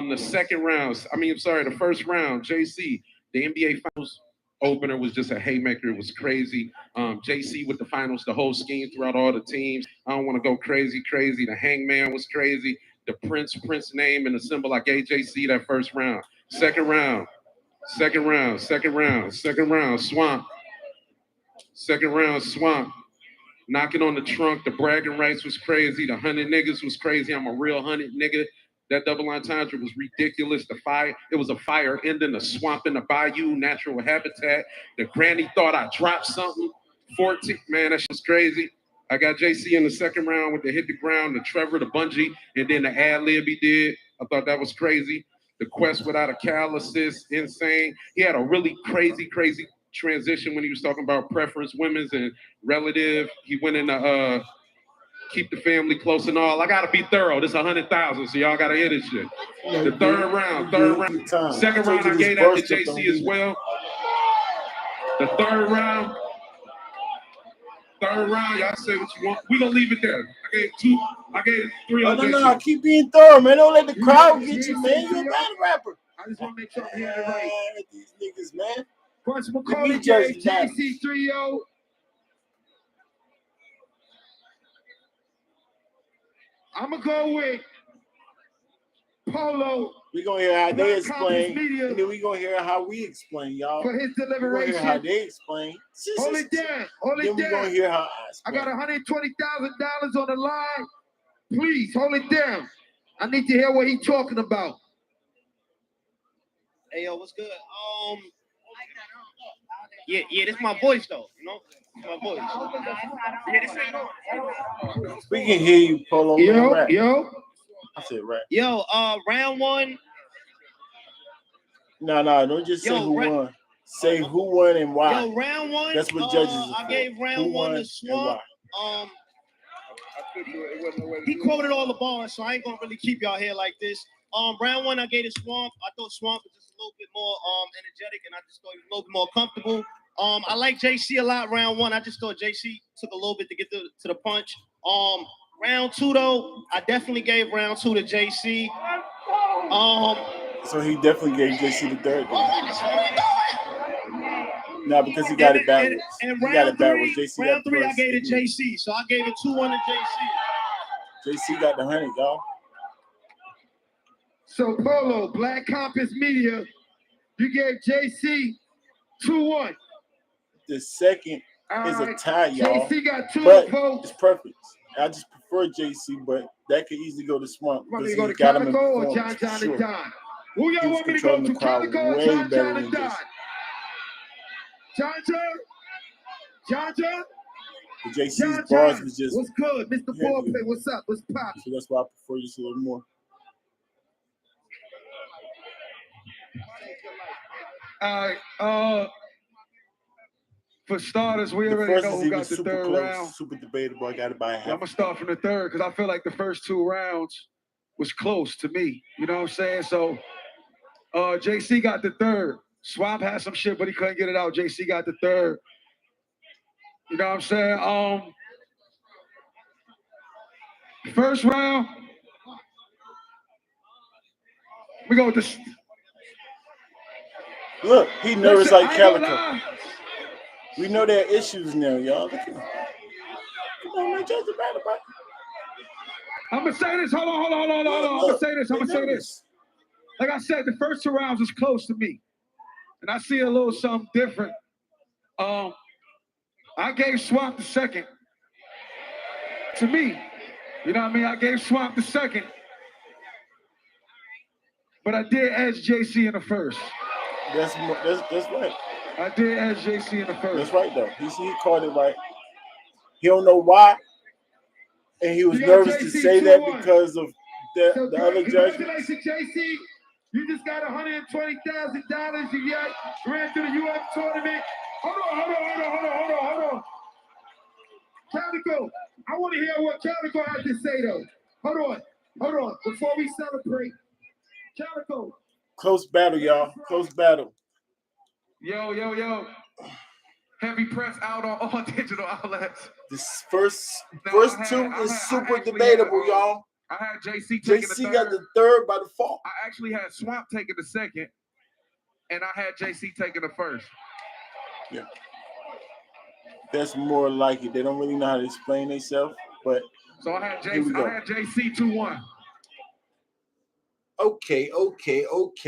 The second round, the first round, JC, the NBA Finals opener was just a haymaker. It was crazy. JC with the finals, the whole scheme throughout all the teams. I don't want to go crazy. The Hangman was crazy. The Prince name and the symbol. I gave JC that first round. Second round, Swamp. Second round, Swamp. Knocking on the trunk. The bragging rights was crazy. The 100 niggas was crazy. I'm a real 100 nigga. That double entendre was ridiculous. It was a fire ending, a swamp in the bayou, natural habitat. The granny thought I dropped something. 14, man, that shit was crazy. I got JC in the second round with the hit the ground, the Trevor, the bungee, and then the ad lib he did. I thought that was crazy. The quest without a cal assist, insane. He had a really crazy transition when he was talking about preference, women's and relative. He went into keep the family close and all. I gotta be thorough. This 100,000, so y'all gotta hear this shit. The third round. Second round, I gave that to JC as well. The third round, y'all say what you want. We gonna leave it there. I gave 3 on JC. No, keep being thorough, man. Don't let the crowd get you, man. You're a battle rapper. I just want to make sure I'm hearing it right. These niggas, man. Punch McCauley gave JC 3-0. I'm going to go with Polo. We're going to hear how they explain, and then we're going to hear how we explain, y'all. For his deliberation. We're going to hear how they explain. Hold it down. Then we're going to hear how I explain. I got $120,000 on the line. Please, hold it down. I need to hear what he's talking about. Hey, yo, what's good? Yeah, this my voice, though, you know? My voice. Yeah, this ain't on. We can hear you, Polo. Yo. I said rap. Yo, round one. No, don't just say who won. Say who won and why. Yo, round one. That's what judges are I gave round one to Swamp. He quoted all the bars, so I ain't gonna really keep y'all here like this. Round one, I gave to Swamp. I thought Swamp was just a little bit more energetic, and I just thought he was a little bit more comfortable. I like JC a lot. Round one, I just thought JC took a little bit to get to the punch. Round two, though, I definitely gave round two to JC. So he definitely gave JC the third. No, because he got it backwards. And he got it backwards. JC round three, I gave to JC, so I gave it 2-1 to JC. JC got the 100, y'all. So Polo, Black Compass Media, you gave JC 2-1. The second is a tie, y'all. JC got 2 votes. It's perfect. I just prefer JC, but that could easily go to Swamp. Want me to go to Calico or John and Don? Who y'all want me to go to, Calico or John and Don? John? JC's bars was just... What's good? Mr. Ballplay, what's up? What's poppin'? So that's why I prefer you a little more. All right. For starters, we already know who got the third round. Super debatable. I got to buy half. I'm going to start from the third because I feel like the first 2 rounds was close to me. You know what I'm saying? So JC got the third. Swamp had some shit, but he couldn't get it out. JC got the third. You know what I'm saying? First round, we go with this. Look, he nervous like Calico. We know there are issues now, y'all. Come on, man, just about it, bro. I'm gonna say this. Hold on. I'm gonna say this. Like I said, the first 2 rounds was close to me, and I see a little something different. I gave Swamp the second. To me, you know what I mean? I gave Swamp the second, but I did edge JC in the first. That's right. I did edge JC in the first. That's right, though. He called it right. He don't know why, and he was nervous to say that because of the other judge. Congratulations, JC. You just got $120,000. You ran through the UF tournament. Hold on. Calico, I want to hear what Calico has to say, though. Hold on. Before we celebrate, Calico. Close battle, y'all. Close battle. Yo. Heavy press out on all digital outlets. This first 2 is super debatable, y'all. I had JC taking the JC third. got the third by default. I actually had Swamp taking the second, and I had JC taking the first. Yeah. That's more like it. They don't really know how to explain themselves, but So I had here we JC. go. I had JC 2-1. Okay.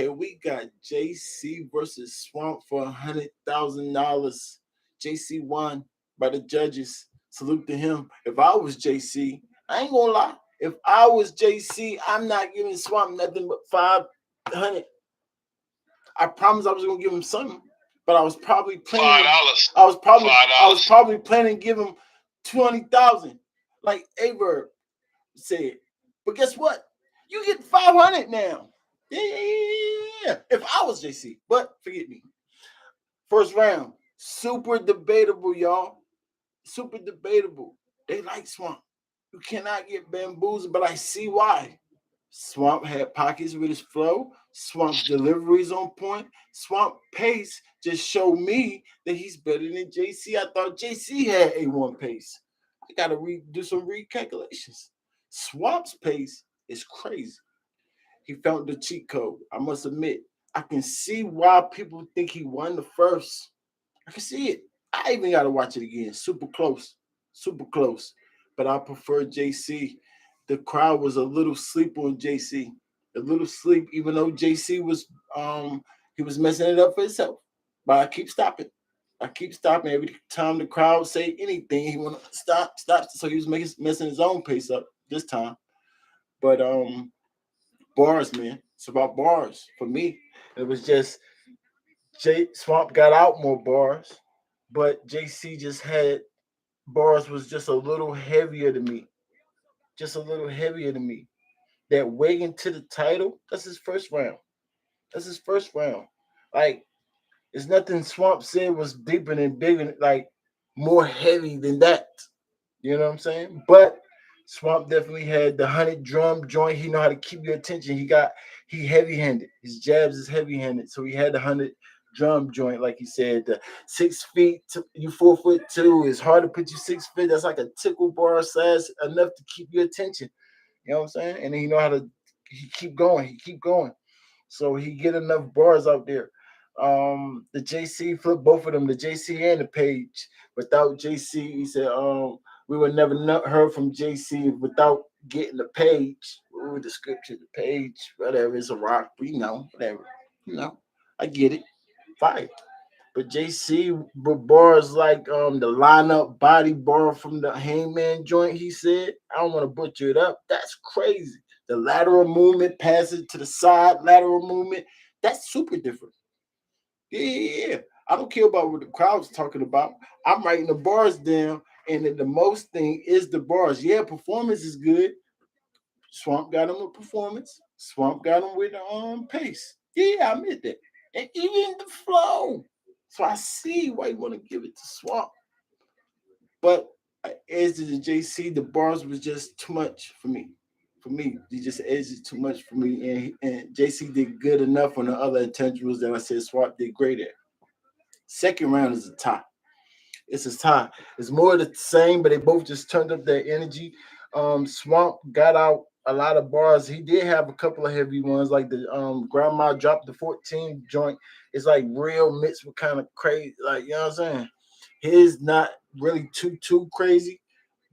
We got JC versus Swamp for $100,000. JC won by the judges. Salute to him. If I was JC, I ain't gonna lie. If I was JC, I'm not giving Swamp nothing but 500. I promised I was gonna give him something, but I was probably planning. $5. I was probably $5. planning to give him 200,000, like Averb said. But guess what? You get 500 now. Yeah. If I was JC, but forget me. First round, super debatable, y'all. Super debatable. They like Swamp. You cannot get bamboozled, but I see why. Swamp had pockets with his flow. Swamp's deliveries on point. Swamp pace just showed me that he's better than JC. I thought JC had A1 pace. I gotta do some recalculations. Swamp's pace is crazy. He found the cheat code. I must admit, I can see why people think he won the first. I can see it. I even gotta watch it again. Super close. But I prefer JC. The crowd was a little sleep on JC. A little sleep, even though JC was he was messing it up for himself. But I keep stopping. Every time the crowd say anything, he wanna stop. So he was messing his own pace up this time. But bars, man. It's about bars for me. It was just Swamp got out more bars, but JC just had bars was just a little heavier to me. That way into the title, that's his first round. Like, it's nothing Swamp said was deeper and bigger, like more heavy than that. You know what I'm saying? But Swamp definitely had the 100 drum joint. He know how to keep your attention. He heavy-handed. His jabs is heavy-handed. So he had the 100 drum joint, like he said. The 6 feet, you 4'2". It's hard to put you 6 feet. That's like a tickle bar size enough to keep your attention. You know what I'm saying? And then you know how to keep going. So he get enough bars out there. The JC flipped both of them, the JC and the Page. Without JC, he said, we would never heard from JC without getting the Page. Ooh, the scripture, the Page, whatever, it's a rock. Whatever. I get it. Fine. But JC with bars like the lineup body bar from the Hangman joint, he said, I don't want to butcher it up. That's crazy. The lateral movement, passing to the side, lateral movement, that's super different. Yeah. I don't care about what the crowd's talking about. I'm writing the bars down, and the most thing is the bars. Yeah, performance is good. Swamp got him with performance. Swamp got him with pace. Yeah, I admit that. And even the flow. So I see why you want to give it to Swamp. But as to the JC, the bars was just too much for me. He just edged it too much for me. And JC did good enough on the other intangibles that I said Swamp did great at. Second round is a tie. It's a tie. It's more the same, but they both just turned up their energy. Swamp got out a lot of bars. He did have a couple of heavy ones, like the Grandma dropped the 14 joint. It's like real mixed with kind of crazy, like, you know what I'm saying? His not really too crazy,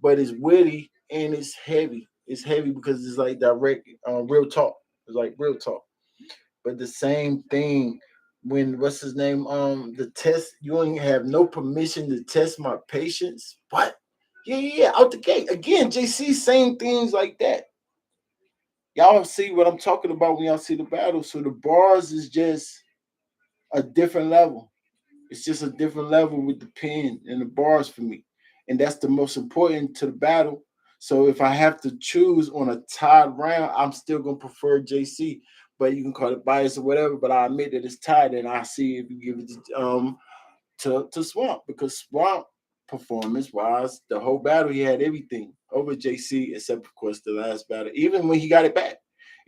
but it's witty and it's heavy. It's heavy because it's like direct, real talk. It's like real talk. But the same thing when what's his name? The test, you don't even have no permission to test my patience. What? Yeah, out the gate. Again, JC saying things like that. Y'all see what I'm talking about when y'all see the battle. So the bars is just a different level. It's just a different level with the pen and the bars for me. And that's the most important to the battle. So if I have to choose on a tied round, I'm still gonna prefer JC. But you can call it bias or whatever. But I admit that it's tied, and I see if you give it to Swamp, because Swamp performance wise, the whole battle he had everything over JC except of course the last battle. Even when he got it back,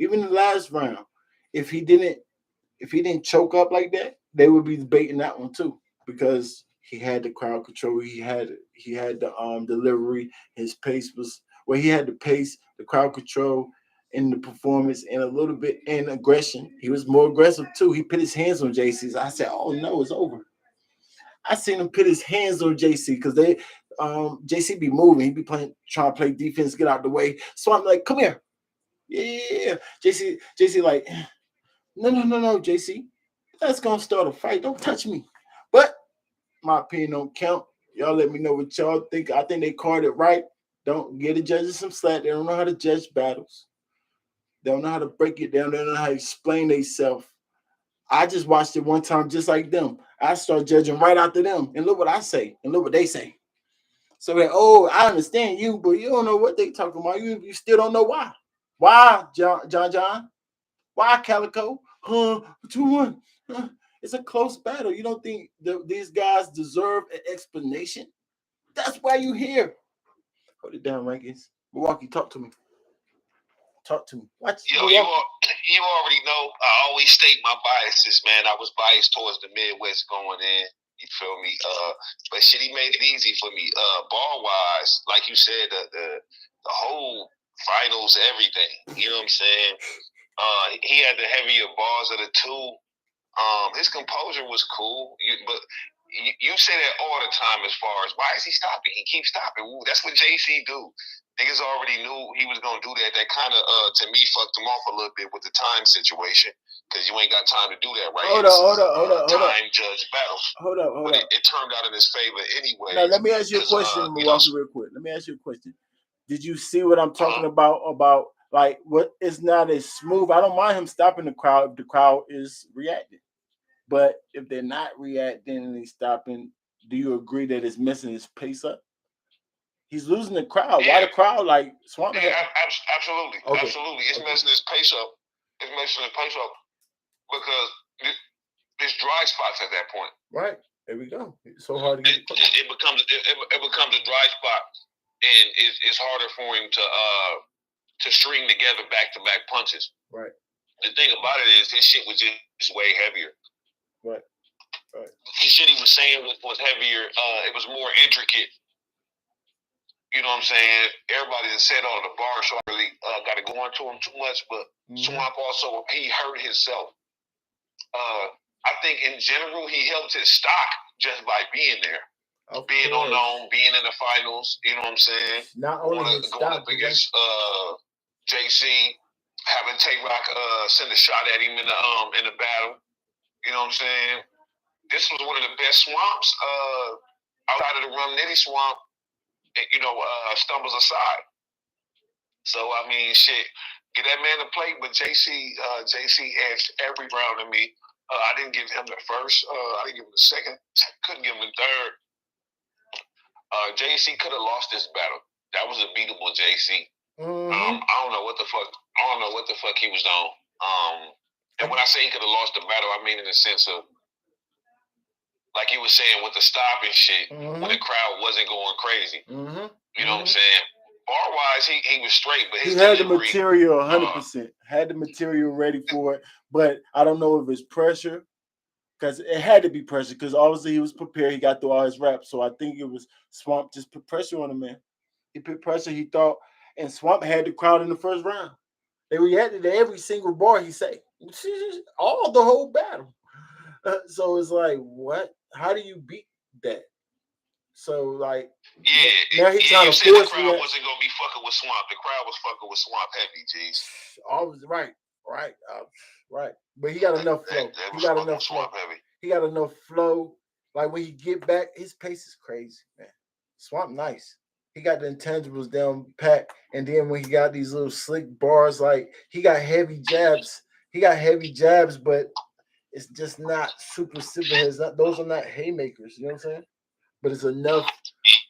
even the last round, if he didn't choke up like that, they would be debating that one too, because he had the crowd control, he had the delivery, his pace where he had the pace, the crowd control, and the performance, and a little bit in aggression. He was more aggressive too. He put his hands on JC. I said, "Oh no, it's over." I seen him put his hands on JC because JC be moving. He be trying to play defense, get out the way. So I'm like, "Come here." Yeah. JC like, no, JC. That's gonna start a fight. Don't touch me. But my opinion don't count. Y'all let me know what y'all think. I think they called it right. Don't get the judges some slack. They don't know how to judge battles. They don't know how to break it down. They don't know how to explain themselves. I just watched it one time just like them. I start judging right after them. And look what I say. And look what they say. So that, oh, I understand you, but you don't know what they talking about. You still don't know why. Why, John? Why, Calico? 2-1. It's a close battle. You don't think these guys deserve an explanation? That's why you here. Hold it down, Rankins. Milwaukee, talk to me. Talk to me. Watch. You already know I always state my biases, man. I was biased towards the Midwest going in. You feel me? But shit, he made it easy for me. Ball wise, like you said, the whole finals, everything. You know what I'm saying? He had the heavier bars of the two. His composure was cool, but you say that all the time as far as why is he stopping? He keeps stopping. Ooh, that's what JC do. Niggas already knew he was gonna do that. That kind of to me fucked him off a little bit with the time situation because you ain't got time to do that, right? Hold up. Time judge battles. Hold up. It turned out in his favor anyway. Now let me ask you a question, Milwaukee, real quick. Let me ask you a question. Did you see what I'm talking about? About like what is not as smooth? I don't mind him stopping the crowd if the crowd is reacting. But if they're not reacting and he's stopping, do you agree that it's messing his pace up? He's losing the crowd. Yeah. Why the crowd like Swamp? Yeah, absolutely. Okay. Absolutely. It's messing his pace up. It's messing his pace up because there's dry spots at that point. Right. There we go. It's so hard to get it becomes a dry spot, and it's harder for him to string together back-to-back punches. Right. The thing about it is his shit was just way heavier. Right. The shit he was saying was heavier. It was more intricate. You know what I'm saying? Everybody that said all the bars, so I really got to go into him too much. But Swamp also, he hurt himself. I think in general, he helped his stock just by being there. Being unknown, being in the finals. You know what I'm saying? Not only his going stock, up against JC, having Tay-Rock send a shot at him in the battle. You know what I'm saying? This was one of the best Swamps outside of the Rum Nitty Swamp. Stumbles aside. So I mean, shit, get that man a plate. But JC edged every round of me. I didn't give him the first. I didn't give him the second. Couldn't give him the third. JC could have lost this battle. That was a beatable JC. I don't know what the fuck he was on. And when I say he could have lost the battle, I mean in the sense of, like you were saying, with the stopping shit, when the crowd wasn't going crazy. You know what I'm saying? Bar-wise, he was straight, but he had the material 100%. Had the material ready for it. But I don't know if it's pressure, because it had to be pressure, because obviously he was prepared. He got through all his reps. So I think it was Swamp just put pressure on him, man. He put pressure, he thought, and Swamp had the crowd in the first round. They reacted to every single bar he said. All the whole battle. So it's like, what? How do you beat that? So like, now he's trying to force the crowd wasn't gonna be fucking with Swamp. The crowd was fucking with Swamp heavy, G's. Always right. But he got enough flow. He got enough flow. He got enough flow. Like when he get back, his pace is crazy, man. Swamp nice. He got the intangibles down pat, and then when he got these little slick bars, like he got heavy jabs. But it's just not super simple. Those are not haymakers. You know what I'm saying? But it's enough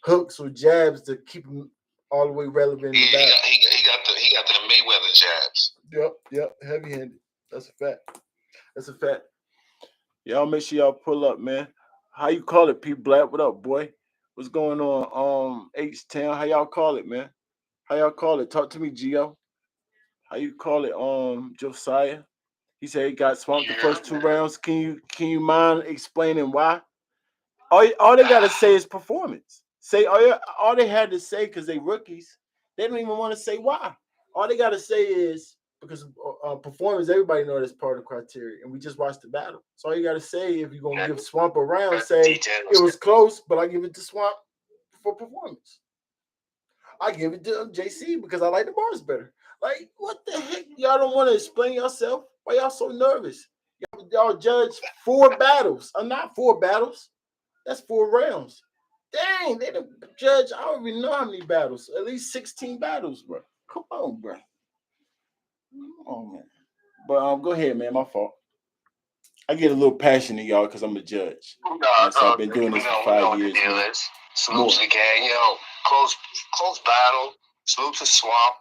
hooks or jabs to keep him all the way relevant. He got the Mayweather jabs. Yep, heavy-handed. That's a fact. Y'all make sure y'all pull up, man. How you call it, P Black? What up, boy? What's going on? H-Town, how y'all call it, man? How y'all call it? Talk to me, Gio. How you call it, Josiah? He said he got swamped the first 2 rounds. Can you mind explaining why? All they gotta say is performance. Say all they had to say, because they rookies, They don't even want to say why. All they got to say is because performance, everybody know that's part of the criteria, and we just watched the battle. So all you got to say, if you're going to give Swamp a round, say it was close, but I give it to Swamp for performance. I give it to JC because I like the bars better. Like, what the heck? Y'all don't want to explain yourself? Why y'all so nervous? Y'all judge 4 battles. Not 4 battles. That's 4 rounds. Dang, they the judge. I don't even know how many battles. At least 16 battles, bro. Come on, bro. Come on, man. But go ahead, man. My fault. I get a little passionate, y'all, because I'm a judge. So I've been doing this for 5 years. Salute to the gang, close battle. Salute to Swamp.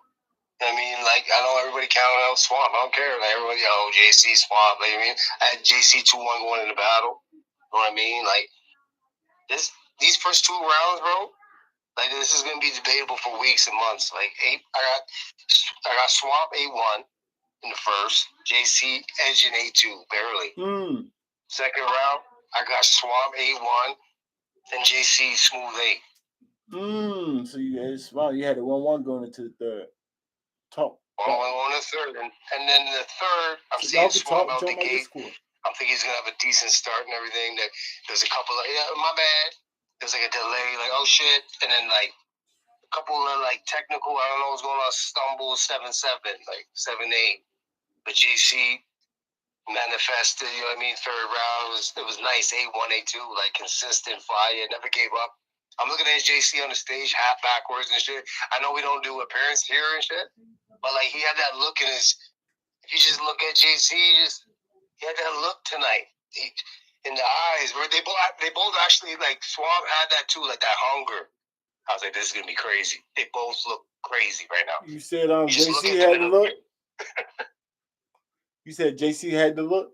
I mean, like, I know everybody counted out Swamp. I don't care. Like, everybody, JC, Swamp. Like, I mean, I had JC 2-1 going in the battle. You know what I mean? Like, these first 2 rounds, bro, like, this is going to be debatable for weeks and months. Like, I got Swamp 8-1 in the first. JC edging 8-2, barely. Second round, I got Swamp 8-1. Then JC smooth 8. So you had a 1-1 going into the third. Talk. 1-1 on the third. And then the third, I'm seeing Swamp out the gate. I think he's going to have a decent start and everything. There's a couple of, my bad. There's like a delay, like, oh shit. And then like a couple of like technical, I don't know what's going on, stumbles, 7-7, like 7-8. But JC manifested, you know what I mean? Third round, it was nice, 8-1, 8-2, like consistent fire, never gave up. I'm looking at JC on the stage, half backwards and shit. I know we don't do appearance here and shit, but like he had that look in his. If you just look at JC, he had that look tonight in the eyes. Where they both actually like Swamp had that too, like that hunger. I was like, this is gonna be crazy. They both look crazy right now. You said JC had the look. You said JC had the look?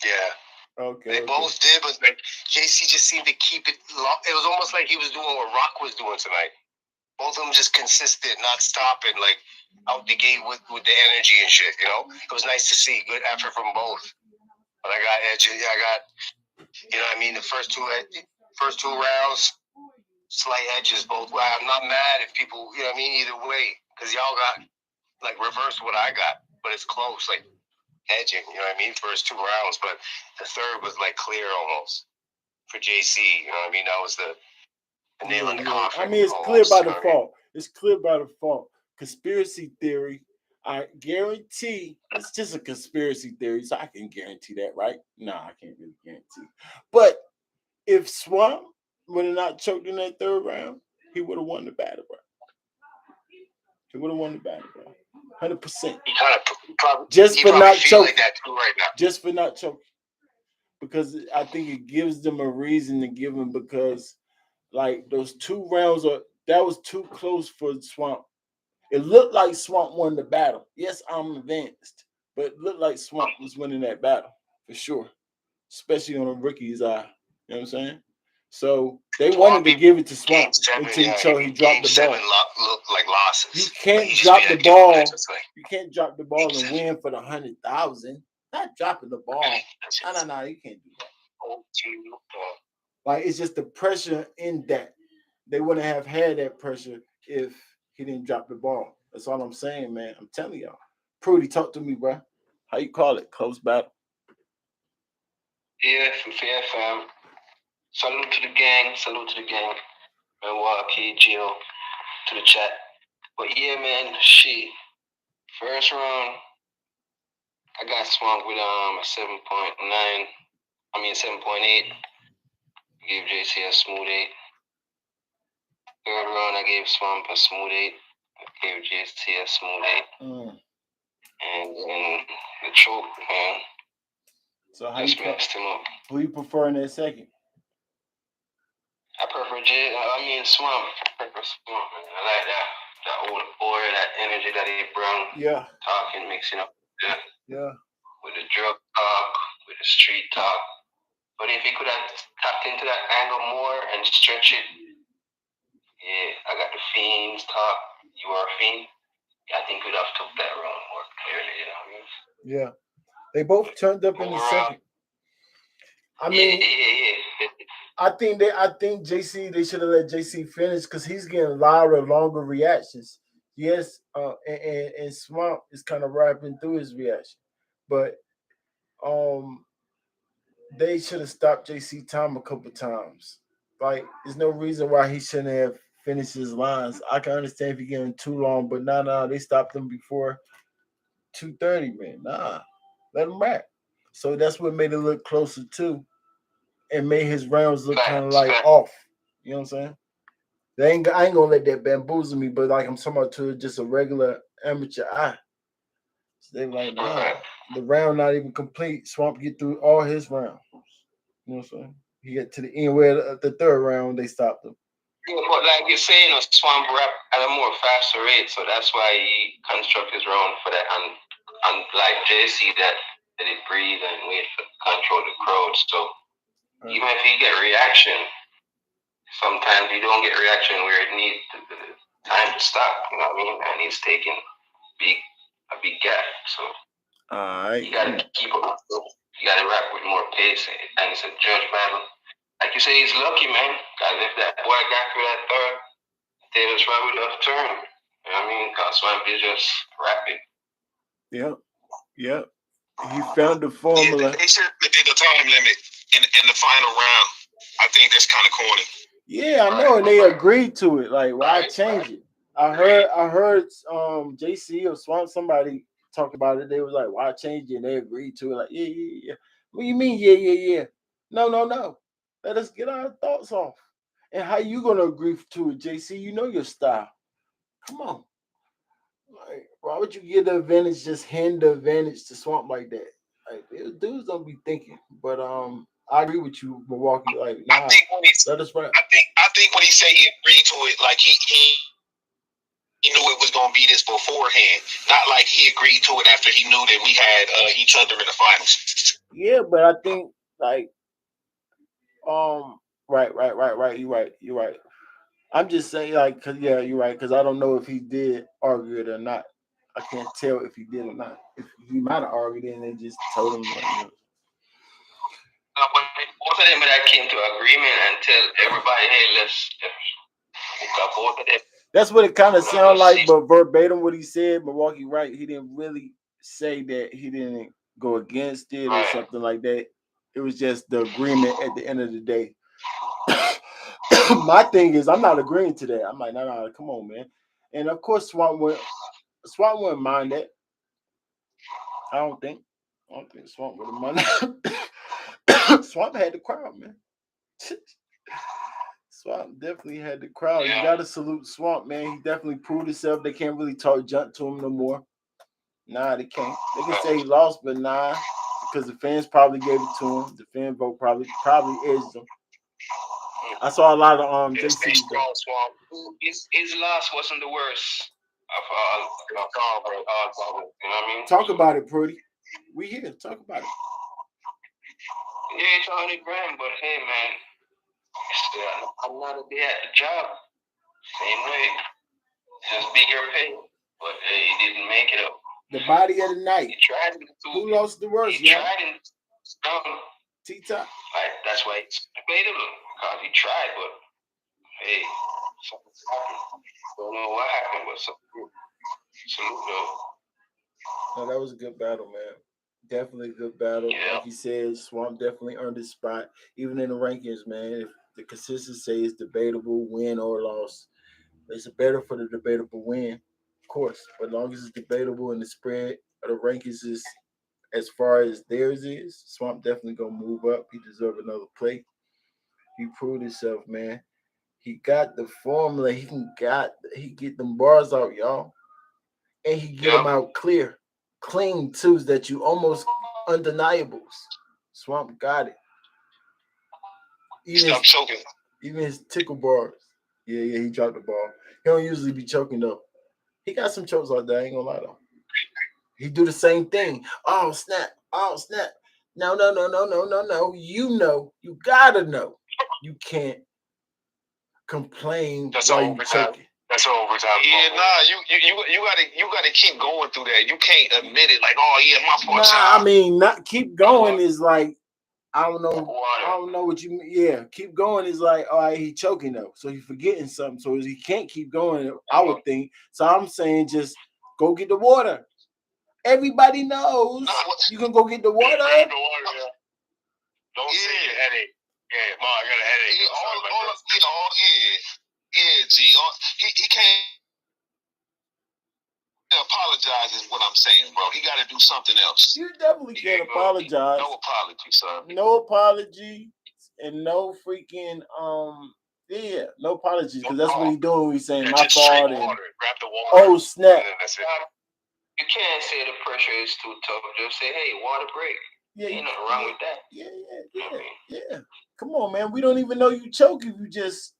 Yeah. Okay. They both did, but like JC just seemed to keep it long. It was almost like he was doing what Rock was doing tonight. Both of them just consistent, not stopping, like out the gate with the energy and shit, you know? It was nice to see. Good effort from both. But I got edges. I got, you know what I mean? The first two rounds, slight edges both ways. I'm not mad if people, you know what I mean, either way. Because y'all got, like, reverse what I got. But it's close, like, edging, you know what I mean? First 2 rounds. But the third was, like, clear almost for JC. You know what I mean? That was the nail in the coffin. I mean, it's clear by default. It's clear by default. Conspiracy theory. I guarantee it's just a conspiracy theory, so I can guarantee that, right? No, I can't really guarantee. But if Swamp would have not choked in that third round, he would have won the battle, bro. He would have won the battle, bro. 100%. He kind of probably just for not choking. Like that too right now. Just for not choking. Because I think it gives them a reason to give him, because like those 2 rounds that was too close for Swamp. It looked like Swamp won the battle. Yes, I'm advanced, but it looked like Swamp was winning that battle for sure, especially on a rookie's eye. You know what I'm saying? So they wanted to give it to Swamp until he dropped the ball. Looked like losses. You can't drop the ball. You can't drop the ball and win for the 100,000. Not dropping the ball. No, you can't do that. Like, it's just the pressure in that. They wouldn't have had that pressure if he didn't drop the ball. That's all I'm saying, man. I'm telling y'all. Prudy, talk to me, bro. How you call it? Close battle? Yeah, fam. Salute to the gang. Milwaukee, Gio, to the chat. But yeah, man, shit. First round, I got Swamp with a 7.9. 7.8. Gave JC a smooth 8. Third round, I gave Swamp a smooth 8. I gave JC a smooth 8. And then the choke, man. So how you messed him up. Who you prefer in that second? I prefer Swamp. I prefer Swamp, man. I like that older boy, that energy that he brought. Yeah. Talking, mixing up. Yeah. With the drug talk, with the street talk. But if he could have tapped into that angle more and stretch it, yeah, I got the Fiends talk. You are a Fiend. I think we'd have took that round more clearly, you know what I mean? Yeah. They both turned up in the second. I mean, I think JC, they should have let JC finish because he's getting louder, longer reactions. Yes, and Swamp is kind of rapping through his reaction, but um, they should have stopped JC time a couple times. Like, there's no reason why he shouldn't have finished his lines. I can understand if you're getting too long, but nah, they stopped him before 2:30, man. Nah, let him rap. So that's what made it look closer too, and made his rounds look kind of like off. You know what I'm saying? I ain't gonna let that bamboozle me, but like I'm talking about to just a regular amateur eye. So they like, nah, the round not even complete. Swamp get through all his rounds. You know what I'm saying? He get to the end where the third round they stopped him. Yeah, but like you're saying, Swamp rap at a more faster rate, so that's why he construct his round for that. And like JC, that it breathe and wait for control the crowd. So even if he get reaction, sometimes you don't get reaction where it needs time to stop. You know what I mean? And he's taking a big gap. So you gotta keep up. You gotta rap with more pace, and it's a judge battle. Like you say, he's lucky, man. Cause if that boy got through that third, they was probably left turn. You know what I mean? Cause Swamp is just rapping. Yep. He found the formula. They should have did the time limit in the final round. I think that's kind of corny. Yeah, I know, and they agreed to it. Like, why change it? I heard JC or Swamp, somebody talk about it. They was like, why change it? And they agreed to it. Like, yeah. What do you mean, yeah? No. Let us get our thoughts off. And how you gonna agree to it, JC? You know your style. Come on. Like, why would you give the advantage, just hand the advantage to Swamp like that? Like, dudes don't be thinking. But I agree with you, Milwaukee. Like, nah, I think let us rap. I think when he said he agreed to it, like he knew it was gonna be this beforehand. Not like he agreed to it after he knew that we had each other in the finals. Yeah, but I think like right. You're right. I'm just saying, like, cause yeah, you're right. Cause I don't know if he did argue it or not. I can't tell if he did or not. If he might have argued it and they just told him. Like, But both of them that came to agreement and tell everybody, hey, let's both of them. That's what it kind of sounded like, but verbatim what he said, Milwaukee, right? He didn't really say that he didn't go against it or something like that. It was just the agreement at the end of the day. My thing is, I'm not agreeing to that. I'm like, no, come on, man. And of course, Swamp wouldn't mind that. I don't think Swamp would have minded. Swamp had the crowd, man. Swamp definitely had the crowd. You gotta salute Swamp, man. He definitely proved himself. They can't really talk junk to him no more. Nah, they can't. They can say he lost, but nah, because the fans probably gave it to him. The fan vote probably edged him. I saw a lot of JC. His loss wasn't the worst of all. You know what I mean? Talk about it, Prudy. We here. Talk about it. Yeah, it's $100 grand, but hey, man, I'm not a day at the job. Same way, just bigger pay, but he didn't make it up. The body of the night. He tried to. Who lost the worst? He tried and T-Top. Like, that's why it's debatable because he tried, but hey, something happened. Don't know what happened, but salute though. No, that was a good battle, man. Definitely a good battle. Yeah. Like you said, Swamp definitely earned his spot, even in the rankings, man. If the consistency say it's debatable, win or loss, it's better for the debatable win, of course. But as long as it's debatable and the spread of the rankings is as far as theirs is, Swamp definitely gonna move up. He deserves another plate. He proved himself, man. He got the formula. He get them bars out, y'all, and he get them out clean too, that you almost undeniables. Swamp got it. Stop choking. Even his tickle bars. Yeah, he dropped the ball. He don't usually be choking though. He got some chokes out there. I ain't gonna lie though. He do the same thing. Oh snap! No. You gotta know. You can't complain while you choking. That's overtime. Yeah, you gotta keep going through that. You can't admit it like, oh yeah, my fault. Nah, I mean, not keep going is like I don't know. I don't know what you mean. Yeah, keep going is like, all right, he choking though, so he forgetting something, so he can't keep going. I would think. So I'm saying just go get the water. Everybody knows you can go get the water. Don't say your headache. Yeah, Mom, I got a headache. G. He can't apologize is what I'm saying, bro. He got to do something else. You definitely can't apologize. No apology, son. No apology and no freaking yeah, no apologies because that's what he's doing. He's saying my fault and grab the water. Oh snap! You can't say the pressure is too tough. Just say, hey, water break. Yeah, ain't nothing wrong with that. Yeah. Come on, man. We don't even know you choke if you just.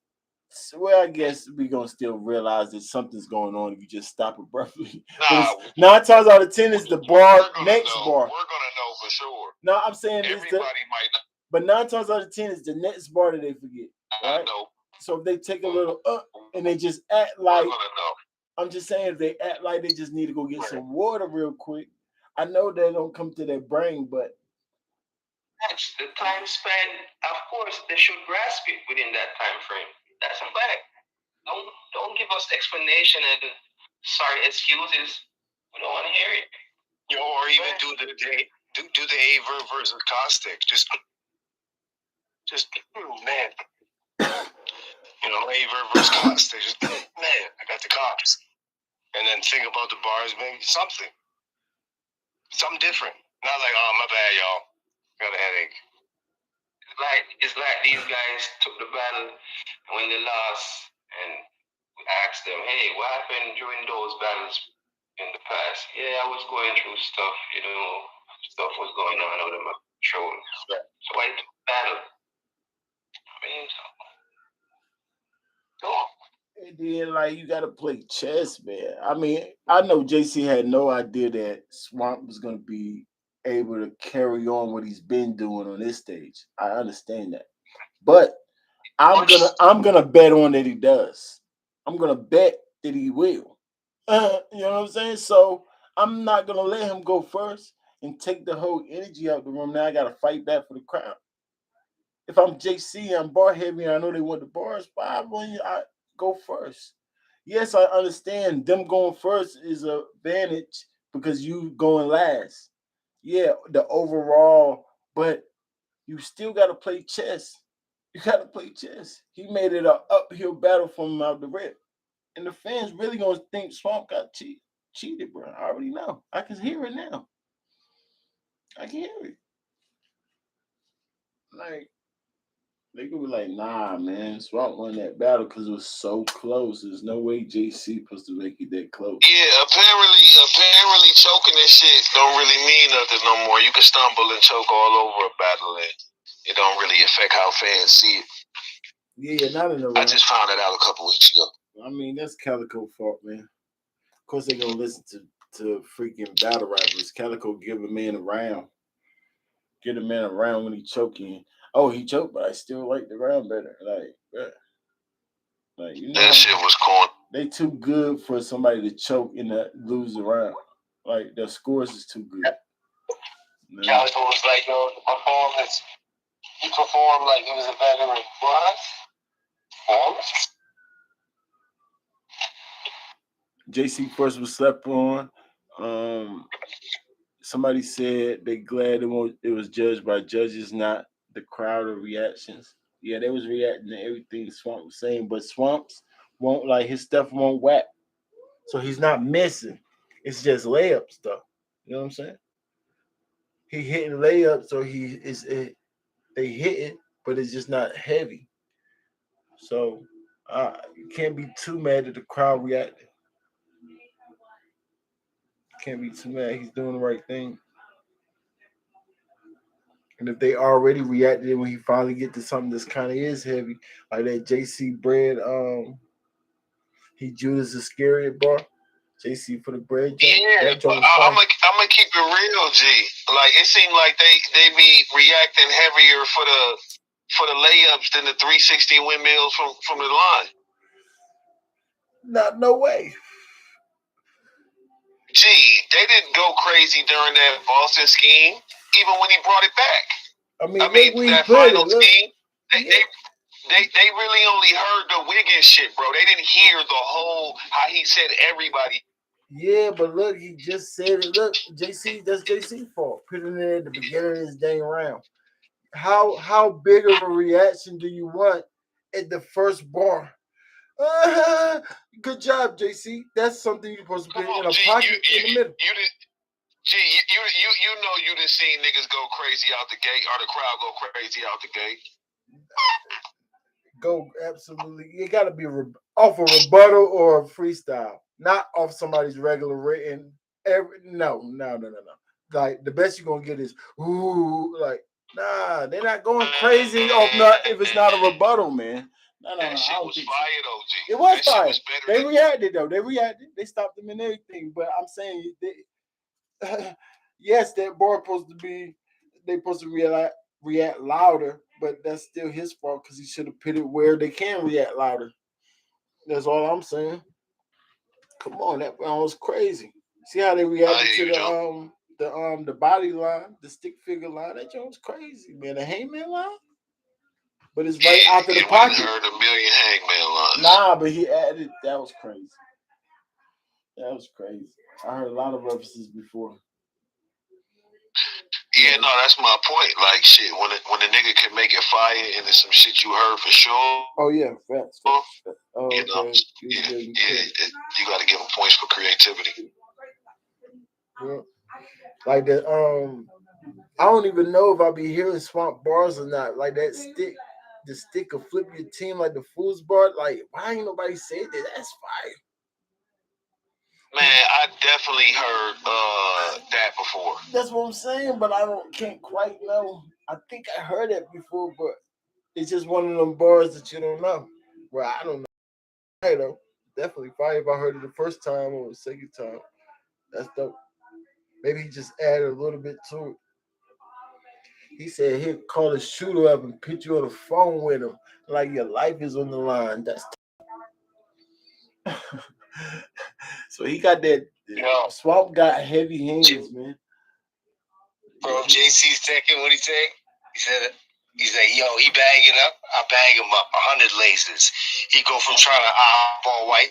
Well, I guess we're gonna still realize that something's going on if you just stop abruptly. Nah, 9 times out of 10 is the bar next know. bar. We're gonna know for sure. No, I'm saying everybody might know. But 9 times out of 10 is the next bar that they forget. Right? I know. So if they take a little and they just act like, we're gonna know. I'm just saying if they act like they just need to go get some water real quick. I know they don't come to their brain, but the time span, of course, they should grasp it within that time frame. That's a fact. Don't give us explanation and sorry excuses. We don't want to hear it. Or even do the Averb versus caustic. Just man. Averb versus caustic. Just man, I got the cops. And then think about the bars, maybe something different. Not like, oh my bad, y'all. Got a headache. It's like these guys took the battle when they lost, and we asked them, hey, what happened during those battles in the past? Yeah, I was going through stuff, stuff was going on out of my control. So I took the battle. I mean, go on. And then, like, you got to play chess, man. I mean, I know JC had no idea that Swamp was going to be able to carry on what he's been doing on this stage. I understand that. But I'm gonna bet on that he does. I'm going to bet that he will. You know what I'm saying? So I'm not going to let him go first and take the whole energy out of the room. Now I got to fight back for the crowd. If I'm JC, I'm bar heavy, and I know they want the bars, but I go first. Yes, I understand them going first is an advantage because you going last. Yeah, the overall, but you still got to play chess. You got to play chess. He made it an uphill battle from out the rip. And the fans really going to think Swamp got cheated, bro. I already know. I can hear it now. I can hear it. Like, they could be like, nah, man, Swamp won that battle because it was so close. There's no way JC supposed to make it that close. Yeah, apparently choking and shit don't really mean nothing no more. You can stumble and choke all over a battle and it don't really affect how fans see it. Yeah, not in the round. I just found it out a couple weeks ago. I mean, that's Calicoe fault, man. Of course they're gonna listen to freaking battle rappers. Calicoe give a man a round. Get a man a round when he choking. Oh, he choked, but I still like the round better. Like that shit was corny. They too good for somebody to choke and lose the round. Like their scores is too good. Calicoe was like, the performance. He performed like he was a veteran. What? Performance? JC first was slept on. Somebody said they glad it was judged by judges, not the crowd or reactions. Yeah, they was reacting to everything Swamp was saying, but Swamp's won't like his stuff won't whack. So he's not missing. It's just layup stuff. You know what I'm saying? He hitting layups, so they hit it, but it's just not heavy. So you can't be too mad at the crowd reacting. Can't be too mad. He's doing the right thing. And if they already reacted when he finally get to something that's kind of is heavy, like that JC bread, he Judas Iscariot bar. JC for the bread. Yeah, but I'm gonna keep it real, G. Like it seemed like they be reacting heavier for the layups than the 360 windmills from the line. No way. Gee, they didn't go crazy during that Boston scheme, even when he brought it back. I mean, I look mean, where he that put final it. Look, team, they, yeah. they really only heard the Wiggins shit, bro. They didn't hear the whole how he said everybody. Yeah, but look, he just said it. Look, JC, that's JC's fault. Putting it at the beginning of this dang round. How big of a reaction do you want at the first bar? Good job, JC. That's something you're supposed to put Come in on, a G, pocket in the middle. G, you know you done seen niggas go crazy out the gate, or the crowd go crazy out the gate. Go absolutely. It got to be off a rebuttal or a freestyle, not off somebody's regular written. No. Like the best you're gonna get is ooh, like nah. They're not going crazy off not if it's not a rebuttal, man. No. That I shit don't was think fire so. though, G. It was That shit fire. was better They than reacted though. They reacted. They stopped them and everything. But I'm saying, yes, that bar supposed to be. They supposed to react louder, but that's still his fault because he should have put it where they can react louder. That's all I'm saying. Come on, that round was crazy. See how they I reacted hear to you, Joe. the body line, the stick figure line. That joint was crazy, man. The hangman line, but it's right Yeah, after the we done pocket. heard a million hangman lines. Nah, but he added. That was crazy. That was crazy. I heard a lot of references before. Yeah, no, that's my point. Like shit, when a nigga can make it fire and it's some shit you heard for sure. Oh yeah, facts. Oh, You know, okay. yeah, you got to give him points for creativity. Yeah. Like that. I don't even know if I'll be hearing swamp bars or not. Like that stick, the stick will flip your team like the fool's bar. Like why ain't nobody said that? That's fire. Man, I definitely heard that before. That's what I'm saying, but I can't quite know. I think I heard it before, but it's just one of them bars that you don't know. Well, I don't know. Hey though, definitely fire if I heard it the first time or the second time. That's dope. Maybe he just added a little bit to it. He said he'd call a shooter up and put you on the phone with him, like your life is on the line. That's so he got that. Yo. Swamp got heavy hands, man. Bro, JC second, what he say? He's like, yo, he bagging up, I bag him up, 100 laces. He go from trying to eyeball white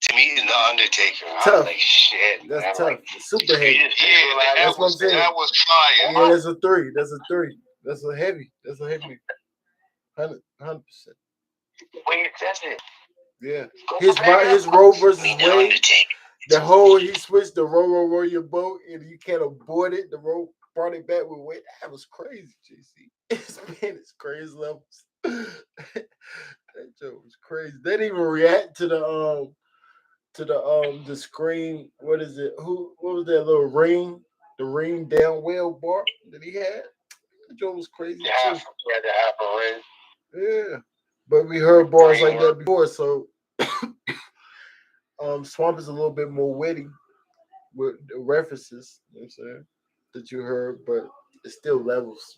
to me in the Undertaker. Tough. I'm like, shit. That's man. tough. Like, Super heavy. Yeah, That's what I'm saying. That was fire. Yeah, that's a three. That's a three. That's a heavy. That's a heavy. 100%. when you test it, Yeah. go His Roe versus the Wade. Undertaker. The whole he switched the row your boat and you can't abort it. The row brought it back with Wade. That was crazy, JC. It's crazy levels. That joke was crazy. They didn't even react to the screen. What is it? What was that little ring? The ring down well bar that he had? That joke was crazy too. Yeah, the half a ring. Yeah. But we heard bars like that before, so Swamp is a little bit more witty with the references, you know what I'm saying, that you heard, but it's still levels.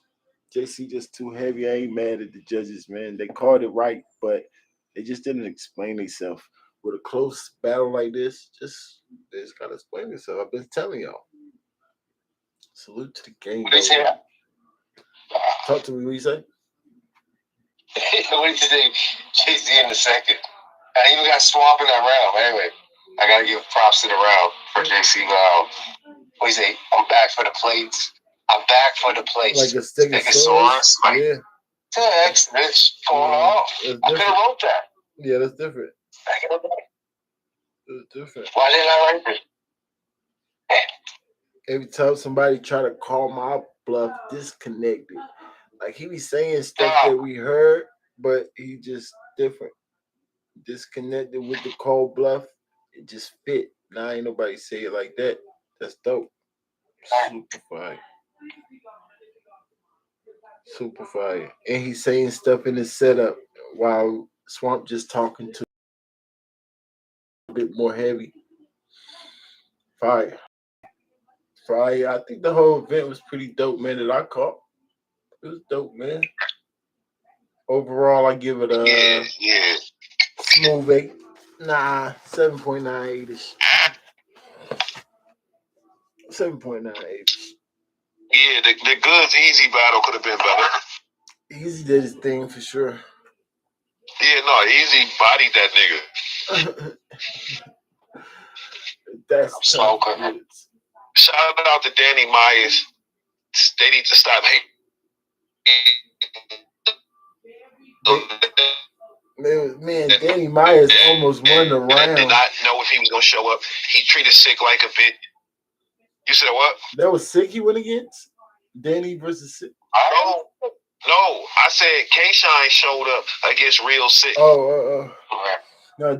JC just too heavy. I ain't mad at the judges, man. They called it right, but they just didn't explain themselves. With a close battle like this, they just gotta explain themselves. I've been telling y'all. Salute to the game. What did he say? Talk to me, what you say? What did you say? JC in the second. I even got Swamp in that round. Anyway, I gotta give props to the round for JC. What do you say? I'm back for the plates. I'm back for the plates. Like a Stegosaurus? Like, Yeah. That's falling off. I could have wrote that. Yeah, that's different. Back in the day. It's different. Why didn't I write this? Every time somebody try to call my bluff, disconnected. Like he be saying stuff that we heard, but he just different. Disconnected with the call bluff. It just fit. Now ain't nobody say it like that. That's dope. Super fire. Super fire. And he's saying stuff in his setup while Swamp just talking to a bit more heavy. Fire. Fire. I think the whole event was pretty dope, man, that I caught. It was dope, man. Overall, I give it a smooth 8. Nah, 7.98ish. 7.98ish. Yeah, the Goods Easy battle could have been better. Easy did his thing for sure. Yeah, no, Easy bodied that nigga. That's tough. Smoker. Shout out to Danny Myers. They need to stop hating. Man, Danny Myers almost won the round. Did not know if he was gonna show up. He treated Sick like a bit. You said what? That was Sick he went against? Danny versus Sick? No, I said K-Shine showed up against Real Sick. No,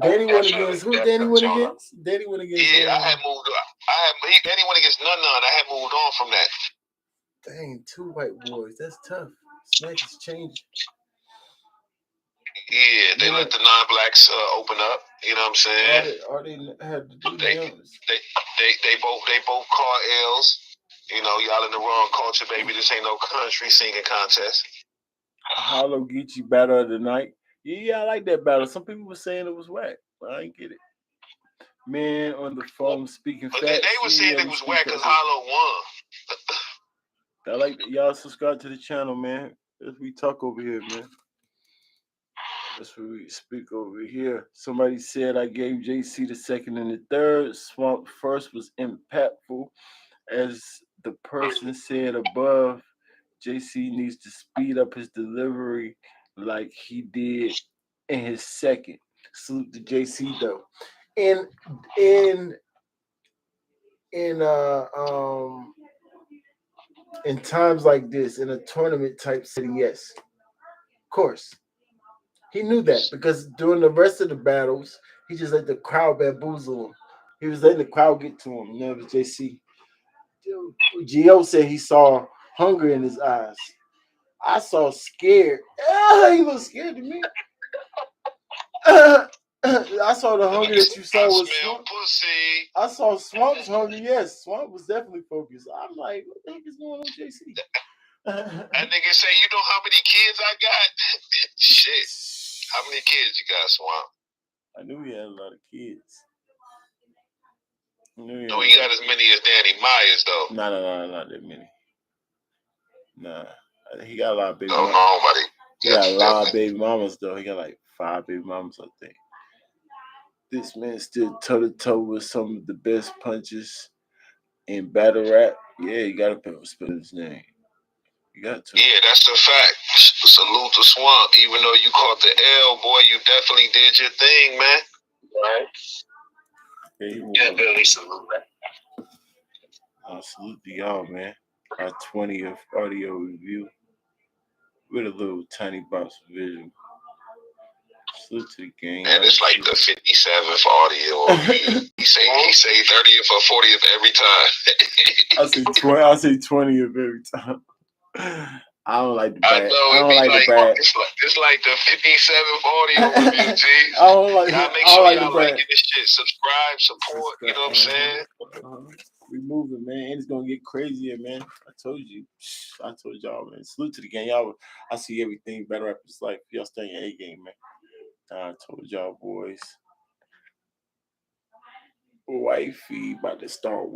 Danny went against who? Danny went against? Danny went against. Yeah, I had moved. Danny went against None. I had moved on from that. Dang, 2 white boys. That's tough. Smack is changing. Yeah, they let the non-blacks open up. You know what I'm saying? All they had to do they both caught L's. You know, y'all in the wrong culture, baby. This ain't no country singing contest. Harlow Geechee battle of the night. Yeah, I like that battle. Some people were saying it was whack, but I ain't get it. Man on the phone speaking but facts. They were saying it was whack because Harlow won. I like that. Y'all subscribe to the channel, man. As we talk over here, man. That's what we speak over here. Somebody said I gave JC the second and the third. Swamp first was impactful. As the person said above, JC needs to speed up his delivery like he did in his second. Salute to JC though. In times like this, in a tournament type setting, yes. Of course. He knew that because during the rest of the battles, he just let the crowd bamboozle him. He was letting the crowd get to him. You know, it was JC. Gio said he saw hunger in his eyes. I saw scared. He looked scared to me. I saw the hunger that you saw was Swamp. Pussy. I saw Swamp's hunger. Yes, Swamp was definitely focused. I'm like, what the heck is going on with JC? That nigga say, you know how many kids I got? Shit. How many kids you got, Swamp? I knew he had a lot of kids. No, he got as many as Danny Myers, though. No, not that many. Nah, he got a lot of baby mamas. Nobody. He got a lot of baby mamas, though. He got like 5 baby mamas, I think. This man still toe-to-toe with some of the best punches in battle rap. Yeah, you got to spell his name. You got to. Yeah, that's a fact. Salute to Swamp. Even though you caught the L, boy, you definitely did your thing, man. Right? Yeah, Billy, salute, man. Salute to y'all, man. Our 20th audio review with a little tiny box of visual. Salute to the gang. And it's like the 57th audio. He say 30th or 40th every time. I say 20th every time. I don't like the bad. I don't like the bad. It's like the 57th audio review, G. I don't like. Y'all make sure y'all liking this shit. Subscribe, support. You know what I'm saying? We moving, man. And it's gonna get crazier, man. I told you. I told y'all, man. Salute to the gang, y'all. I see everything better up his life. Y'all stay in your A game, man. I told y'all, boys. Wifey about to start